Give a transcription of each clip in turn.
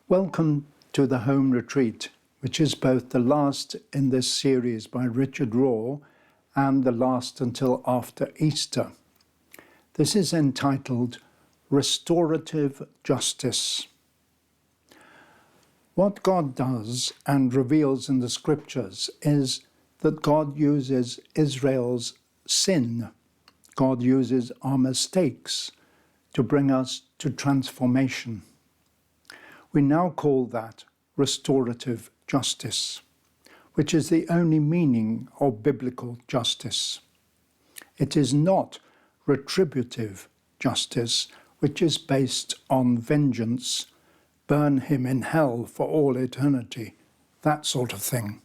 Welcome to the Home Retreat, which is both the last in this series by Richard Rohr and the last until after Easter. This is entitled Restorative Justice. What God does and reveals in the Scriptures is that God uses Israel's sin, God uses our mistakes to bring us to transformation. We now call that restorative justice, which is the only meaning of biblical justice. It is not retributive justice, which is based on vengeance, burn him in hell for all eternity, that sort of thing.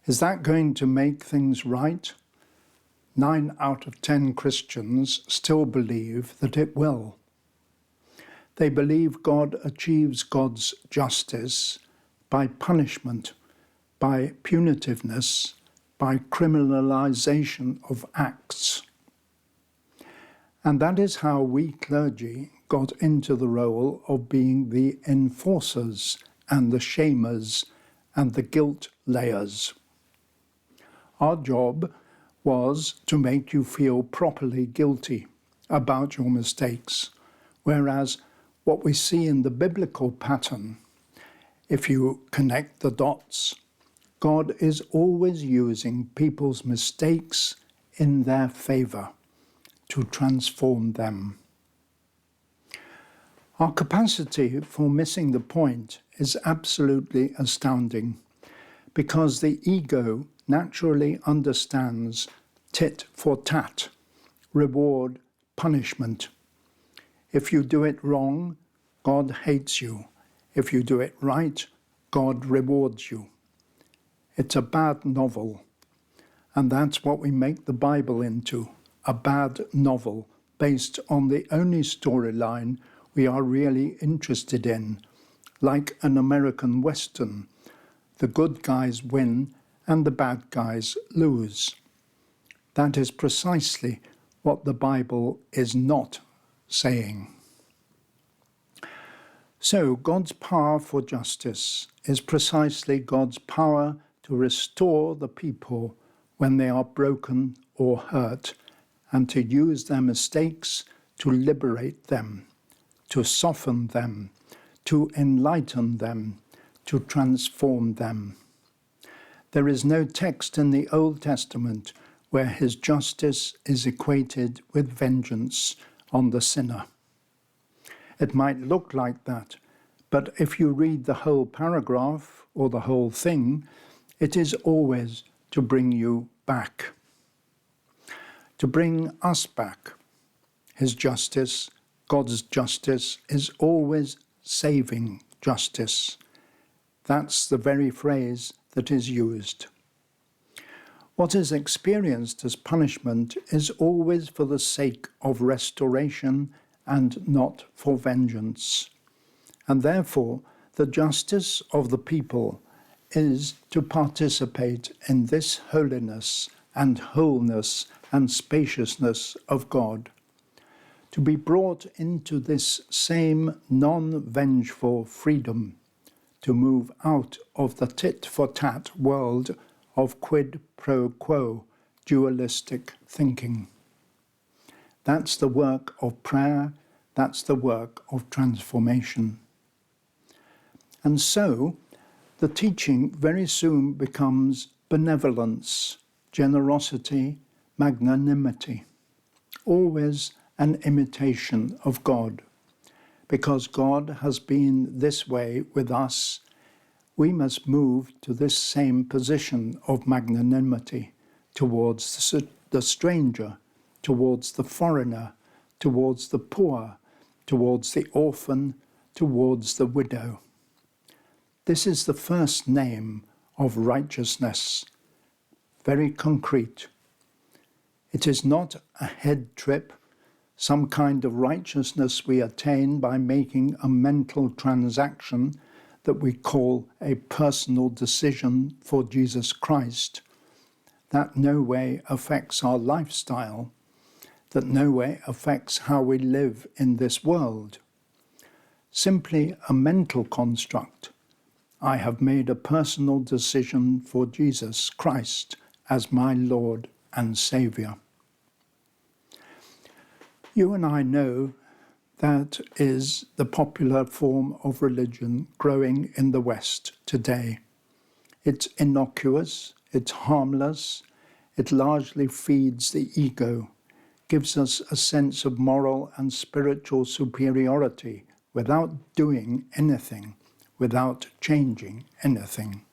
Is that going to make things right? 9 out of 10 Christians still believe that it will. They believe God achieves God's justice by punishment, by punitiveness, by criminalization of acts. And that is how we clergy got into the role of being the enforcers and the shamers and the guilt layers. Our job was to make you feel properly guilty about your mistakes, whereas what we see in the biblical pattern, if you connect the dots, God is always using people's mistakes in their favor to transform them. Our capacity for missing the point is absolutely astounding, because the ego naturally understands tit for tat, reward, punishment. If you do it wrong, God hates you. If you do it right, God rewards you. It's a bad novel. And that's what we make the Bible into, a bad novel based on the only storyline we are really interested in, like an American Western. The good guys win and the bad guys lose. That is precisely what the Bible is not saying. So God's power for justice is precisely God's power to restore the people when they are broken or hurt, and to use their mistakes to liberate them, to soften them, to enlighten them, to transform them. There is no text in the Old Testament where his justice is equated with vengeance on the sinner. It might look like that, but if you read the whole paragraph or the whole thing, it is always to bring you back, to bring us back. His justice, God's justice, is always saving justice. That's the very phrase that is used. What is experienced as punishment is always for the sake of restoration and not for vengeance. And therefore, the justice of the people is to participate in this holiness and wholeness and spaciousness of God, to be brought into this same non-vengeful freedom, to move out of the tit-for-tat world of quid pro quo dualistic thinking. That's the work of prayer, that's the work of transformation. And so, the teaching very soon becomes benevolence, generosity, magnanimity, always an imitation of God. Because God has been this way with us, we must move to this same position of magnanimity towards the stranger, towards the foreigner, towards the poor, towards the orphan, towards the widow. This is the first name of righteousness, very concrete. It is not a head trip, some kind of righteousness we attain by making a mental transaction that we call a personal decision for Jesus Christ, that no way affects our lifestyle, that no way affects how we live in this world. simply a mental construct. I have made a personal decision for Jesus Christ as my Lord and Saviour. You and I know that is the popular form of religion growing in the West today. It's innocuous, it's harmless, it largely feeds the ego, gives us a sense of moral and spiritual superiority without doing anything, without changing anything.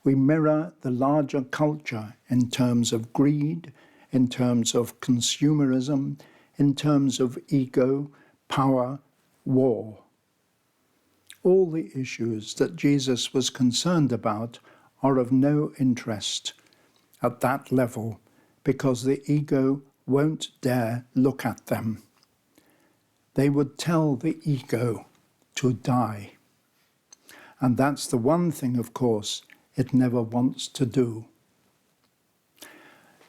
We mirror the larger culture in terms of greed, in terms of consumerism, in terms of ego, power, war. All the issues that Jesus was concerned about are of no interest at that level because the ego won't dare look at them. They would tell the ego to die. And that's the one thing, of course, it never wants to do.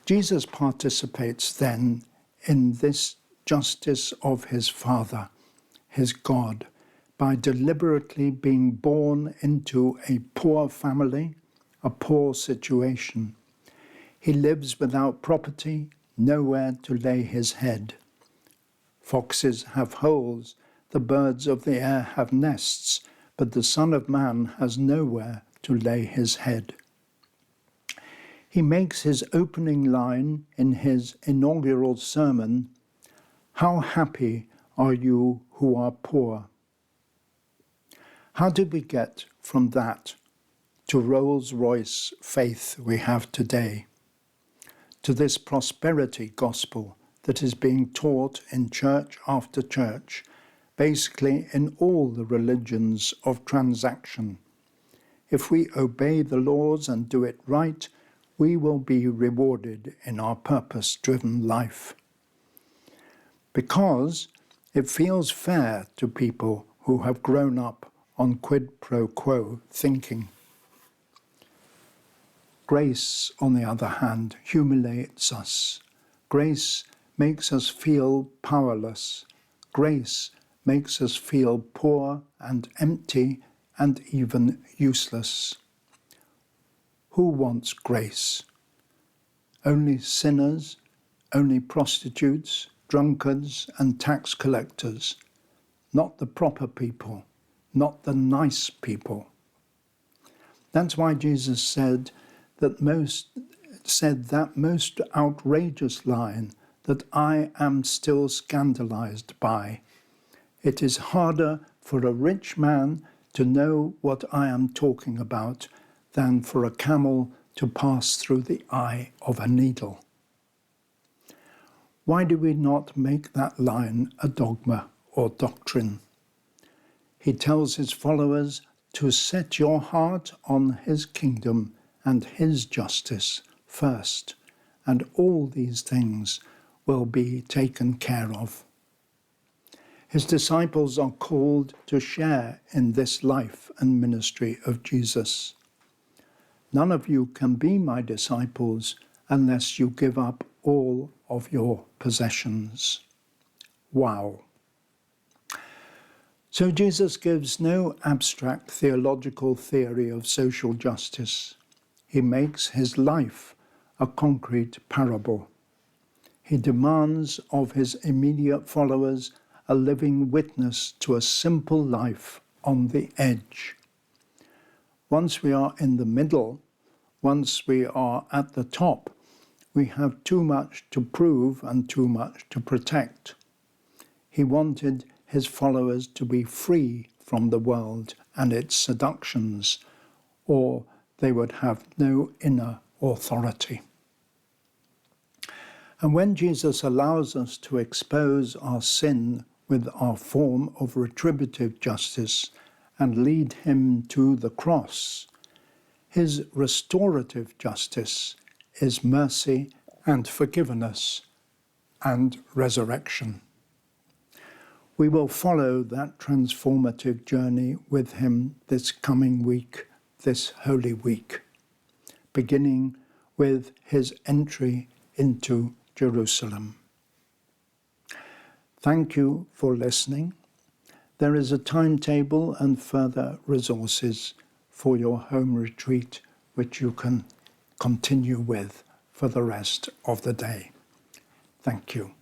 Jesus participates then in this justice of his Father, his God, by deliberately being born into a poor family, a poor situation. He lives without property, nowhere to lay his head. Foxes have holes, the birds of the air have nests, but the Son of Man has nowhere to lay his head. He makes his opening line in his inaugural sermon, "How happy are you who are poor?" How did we get from that to Rolls-Royce faith we have today, to this prosperity gospel that is being taught in church after church, basically in all the religions of transaction? If we obey the laws and do it right, we will be rewarded in our purpose-driven life. Because it feels fair to people who have grown up on quid pro quo thinking. Grace, on the other hand, humiliates us. Grace makes us feel powerless. Grace makes us feel poor and empty and even useless. Who wants grace? Only sinners, only prostitutes, drunkards and tax collectors, not the proper people, not the nice people. That's why Jesus said that most outrageous line that I am still scandalized by. It is harder for a rich man to know what I am talking about than for a camel to pass through the eye of a needle. Why do we not make that line a dogma or doctrine? He tells his followers to set your heart on his kingdom and his justice first, and all these things will be taken care of. His disciples are called to share in this life and ministry of Jesus. None of you can be my disciples unless you give up all of your possessions. Wow. So Jesus gives no abstract theological theory of social justice. He makes his life a concrete parable. He demands of his immediate followers a living witness to a simple life on the edge. Once we are in the middle, once we are at the top, we have too much to prove and too much to protect. He wanted his followers to be free from the world and its seductions, or they would have no inner authority. And when Jesus allows us to expose our sin with our form of retributive justice and lead him to the cross, his restorative justice is mercy and forgiveness and resurrection. We will follow that transformative journey with him this coming week, this Holy Week, beginning with his entry into Jerusalem. Thank you for listening. There is a timetable and further resources for your home retreat, which you can continue with for the rest of the day. Thank you.